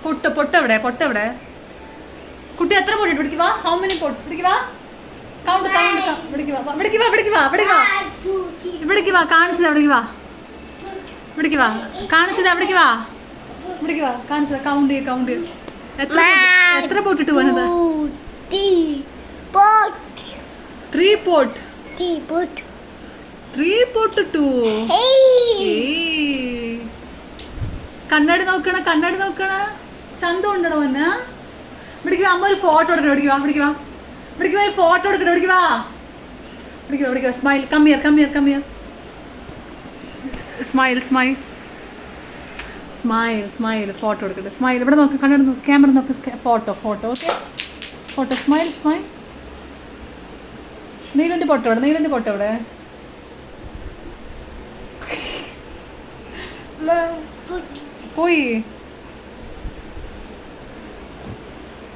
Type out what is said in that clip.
പൊട്ട് എവിടെ കുട്ടി എത്ര പൊട്ടിട്ട് പിടിക്കുക ഹൗ മെനി പൊട്ട് പിടിക്കുക കൗണ്ട് ഇവിടേക്ക് വാ കാണിച്ചത് കൗണ്ട് എത്ര പൊട്ടിട്ട് പോകുന്നത് 3 pot 3 pot 2 കണ്ണാടി നോക്കണ ചന്ത ഉണ്ടോ എന്നെ ഇവിടേക്ക് അമ്മ ഒരു ഫോട്ടോ എടുക്കണം ഒരു ഫോട്ടോ എടുക്കണം സ്മൈൽ കമ്മിയർ സ്മൈൽ ഫോട്ടോ എടുക്കട്ടെ സ്മൈൽ ഇവിടെ നോക്ക് കണ്ണാടി നോക്ക് ക്യാമറ നോക്ക് ഫോട്ടോ ഓക്കെ ഫോട്ടോ സ്മൈൽ നീലന്റെ പൊട്ടോ എവിടെ പോയി